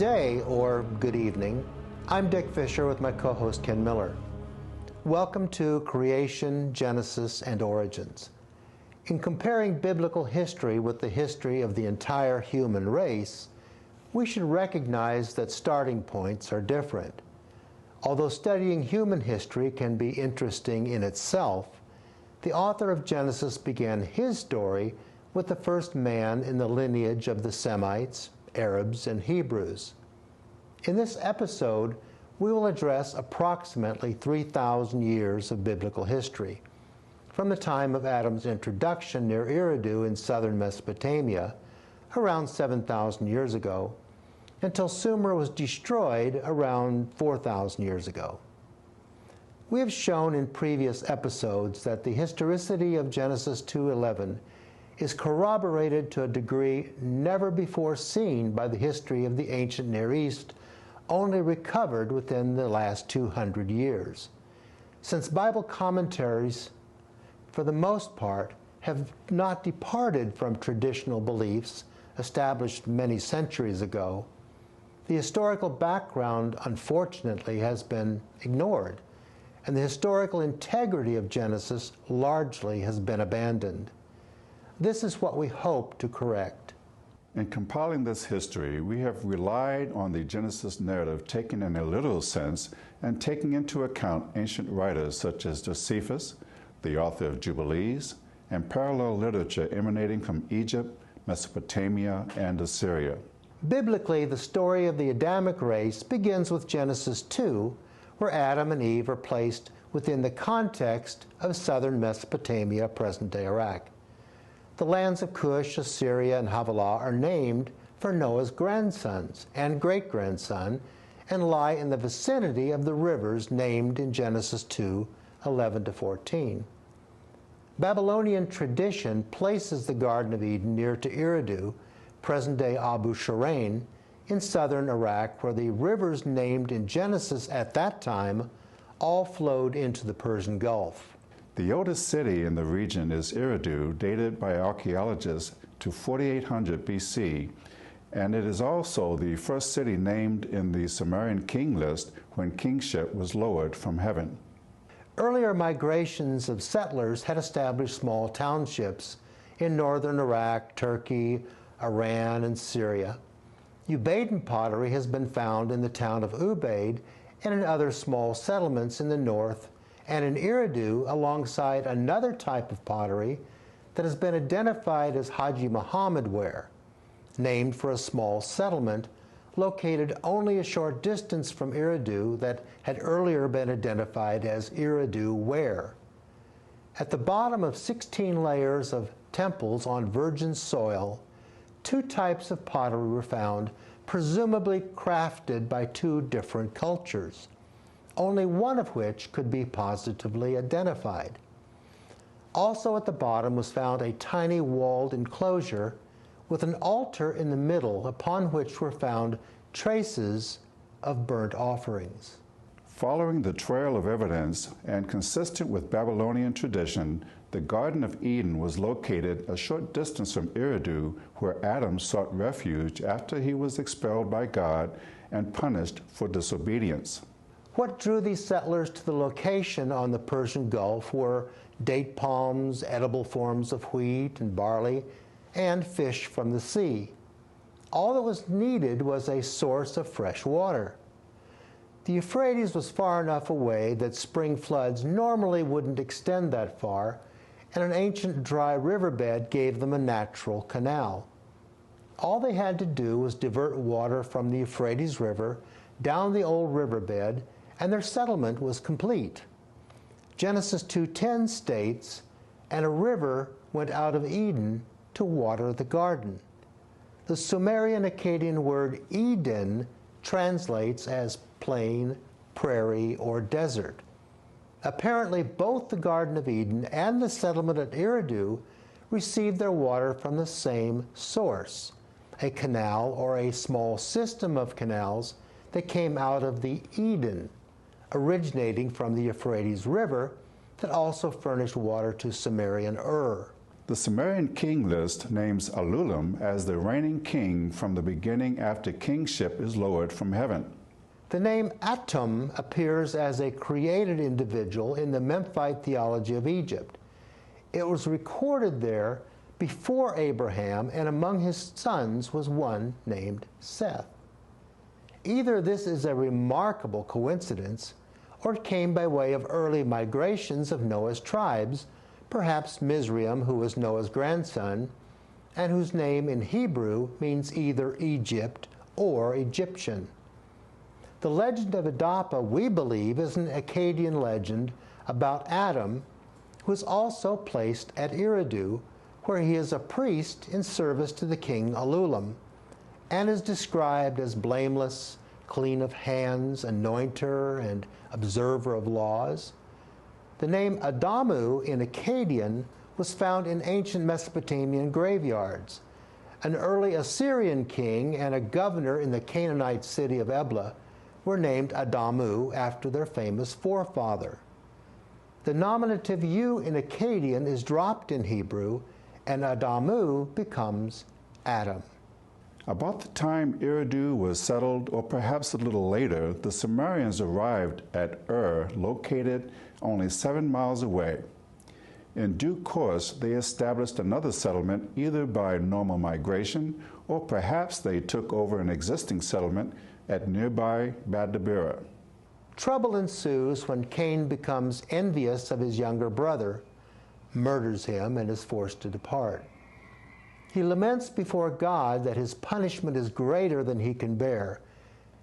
day, or good evening. I'm Dick Fisher with my co-host Ken Miller. Welcome to Creation, Genesis, and Origins. In comparing biblical history with the history of the entire human race, we should recognize that starting points are different. Although studying human history can be interesting in itself, the author of Genesis began his story with the first man in the lineage of the Semites, Arabs, and Hebrews. In this episode, we will address approximately 3,000 years of biblical history, from the time of Adam's introduction near Eridu in southern Mesopotamia, around 7,000 years ago, until Sumer was destroyed around 4,000 years ago. We have shown in previous episodes that the historicity of Genesis 2:11 is corroborated to a degree never before seen by the history of the ancient Near East, only recovered within the last 200 years. Since Bible commentaries, for the most part, have not departed from traditional beliefs established many centuries ago, the historical background, unfortunately, has been ignored, and the historical integrity of Genesis largely has been abandoned. This is what we hope to correct. In compiling this history, we have relied on the Genesis narrative taken in a literal sense and taking into account ancient writers such as Josephus, the author of Jubilees, and parallel literature emanating from Egypt, Mesopotamia, and Assyria. Biblically, the story of the Adamic race begins with Genesis 2, where Adam and Eve are placed within the context of southern Mesopotamia, present-day Iraq. The lands of Cush, Assyria, and Havilah are named for Noah's grandsons and great-grandson and lie in the vicinity of the rivers named in Genesis 2:11-14. Babylonian tradition places the Garden of Eden near to Eridu, present-day Abu Shirain, in southern Iraq, where the rivers named in Genesis at that time all flowed into the Persian Gulf. The oldest city in the region is Eridu, dated by archaeologists to 4800 BC, and it is also the first city named in the Sumerian king list when kingship was lowered from heaven. Earlier migrations of settlers had established small townships in northern Iraq, Turkey, Iran, and Syria. Ubaydan pottery has been found in the town of Ubaid and in other small settlements in the north, and in Eridu alongside another type of pottery that has been identified as Haji Muhammad ware, named for a small settlement located only a short distance from Eridu that had earlier been identified as Eridu ware. At the bottom of 16 layers of temples on virgin soil, two types of pottery were found, presumably crafted by two different cultures, only one of which could be positively identified. Also at the bottom was found a tiny walled enclosure with an altar in the middle upon which were found traces of burnt offerings. Following the trail of evidence and consistent with Babylonian tradition, the Garden of Eden was located a short distance from Eridu, where Adam sought refuge after he was expelled by God and punished for disobedience. What drew these settlers to the location on the Persian Gulf were date palms, edible forms of wheat and barley, and fish from the sea. All that was needed was a source of fresh water. The Euphrates was far enough away that spring floods normally wouldn't extend that far, and an ancient dry riverbed gave them a natural canal. All they had to do was divert water from the Euphrates River down the old riverbed, and their settlement was complete. Genesis 2:10 states, "And a river went out of Eden to water the garden." The Sumerian Akkadian word Eden translates as plain, prairie, or desert. Apparently, both the Garden of Eden and the settlement at Eridu received their water from the same source, a canal or a small system of canals that came out of the Eden, originating from the Euphrates River that also furnished water to Sumerian Ur. The Sumerian king list names Alulim as the reigning king from the beginning after kingship is lowered from heaven. The name Atum appears as a created individual in the Memphite theology of Egypt. It was recorded there before Abraham, and among his sons was one named Seth. Either this is a remarkable coincidence, or it came by way of early migrations of Noah's tribes, perhaps Mizraim, who was Noah's grandson, and whose name in Hebrew means either Egypt or Egyptian. The legend of Adapa, we believe, is an Akkadian legend about Adam, who is also placed at Eridu, where he is a priest in service to the king Alulim, and is described as blameless, clean of hands, anointer, and observer of laws. The name Adamu in Akkadian was found in ancient Mesopotamian graveyards. An early Assyrian king and a governor in the Canaanite city of Ebla were named Adamu after their famous forefather. The nominative U in Akkadian is dropped in Hebrew, and Adamu becomes Adam. About the time Eridu was settled, or perhaps a little later, the Sumerians arrived at located only 7 miles away. In due course, they established another settlement either by normal migration, or perhaps they took over an existing settlement at nearby Bad-Dabira. Trouble ensues when Cain becomes envious of his younger brother, murders him, and is forced to depart. He laments before God that his punishment is greater than he can bear,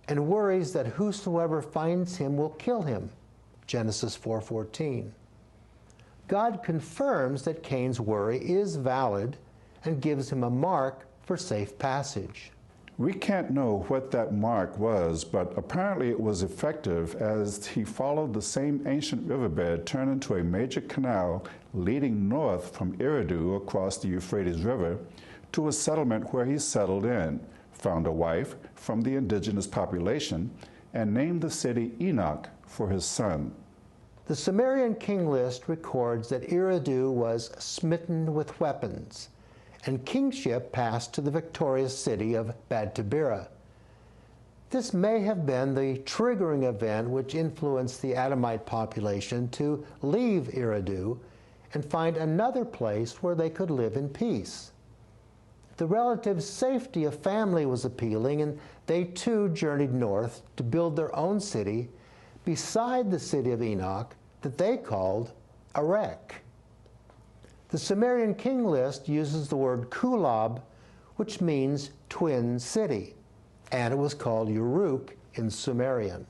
and worries that whosoever finds him will kill him. Genesis 4:14. God confirms that Cain's worry is valid and gives him a mark for safe passage. We can't know what that mark was, but apparently it was effective as he followed the same ancient riverbed turned into a major canal leading north from Eridu across the Euphrates River to a settlement where he settled in, found a wife from the indigenous population, and named the city Enoch for his son. The Sumerian king list records that Eridu was smitten with weapons, and kingship passed to the victorious city of Bad-Dabira. This may have been the triggering event which influenced the Adamite population to leave Eridu and find another place where they could live in peace. The relative safety of family was appealing, and they too journeyed north to build their own city beside the city of Enoch that they called Erech. The Sumerian king list uses the word Kulab, which means twin city, and it was called Uruk in Sumerian.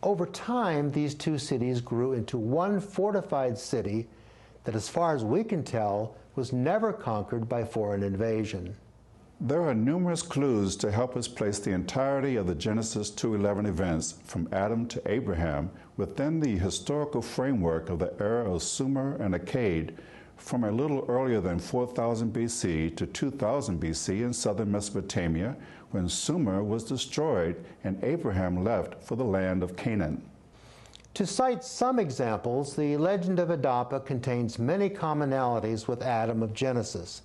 Over time, these two cities grew into one fortified city that, as far as we can tell, was never conquered by foreign invasion. There are numerous clues to help us place the entirety of the Genesis 2:11 events from Adam to Abraham within the historical framework of the era of Sumer and Akkad, from a little earlier than 4000 BC to 2000 BC in southern Mesopotamia, when Sumer was destroyed and Abraham left for the land of Canaan. To cite some examples, the legend of Adapa contains many commonalities with Adam of Genesis,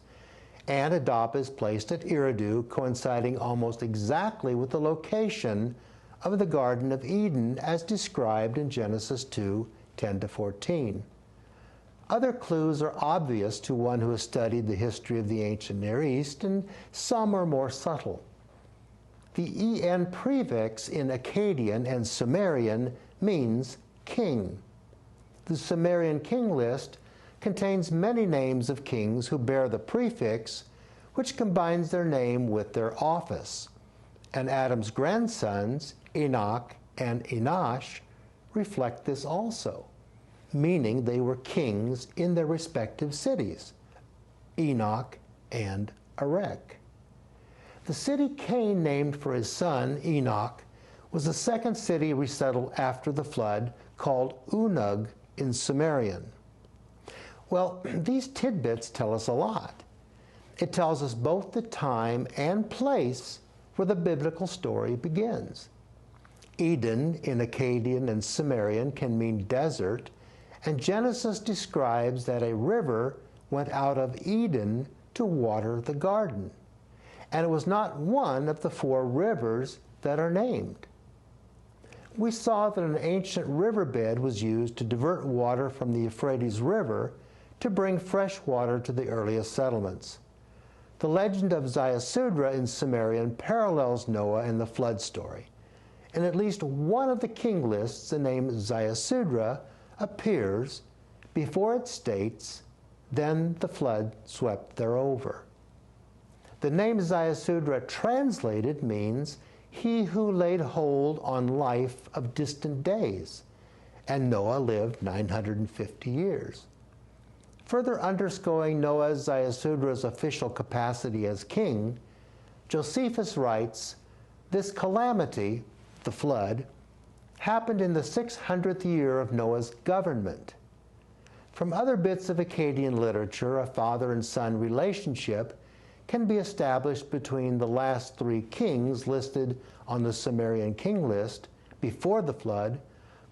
and Adapa is placed at Eridu, coinciding almost exactly with the location of the Garden of Eden as described in Genesis 2:10-14. Other clues are obvious to one who has studied the history of the ancient Near East, and some are more subtle. The en prefix in Akkadian and Sumerian means king. The Sumerian king list contains many names of kings who bear the prefix, which combines their name with their office. And Adam's grandsons, Enoch and Enosh, reflect this also, meaning they were kings in their respective cities, Enoch and Erech. The city Cain named for his son, Enoch, was the second city resettled after the flood, called Unug in Sumerian. Well, these tidbits tell us a lot. It tells us both the time and place where the biblical story begins. Eden in Akkadian and Sumerian can mean desert, and Genesis describes that a river went out of Eden to water the garden, and it was not one of the 4 rivers that are named. We saw that an ancient riverbed was used to divert water from the Euphrates River to bring fresh water to the earliest settlements. The legend of Ziusudra in Sumerian parallels Noah and the flood story. In at least one of the king lists, the name Ziusudra appears before it states, "Then the flood swept thereover." The name Ziusudra translated means "he who laid hold on life of distant days," and Noah lived 950 years. Further underscoring Noah's Ziusudra's official capacity as king, Josephus writes, "This calamity, the flood, happened in the 600th year of Noah's government." From other bits of Akkadian literature, a father and son relationship can be established between the last 3 kings listed on the Sumerian king list before the flood,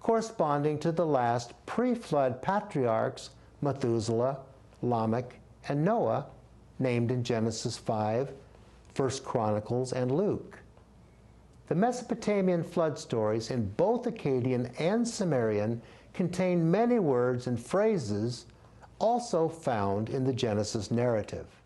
corresponding to the last pre-flood patriarchs Methuselah, Lamech, and Noah, named in Genesis 5, 1 Chronicles, and Luke. The Mesopotamian flood stories in both Akkadian and Sumerian contain many words and phrases also found in the Genesis narrative.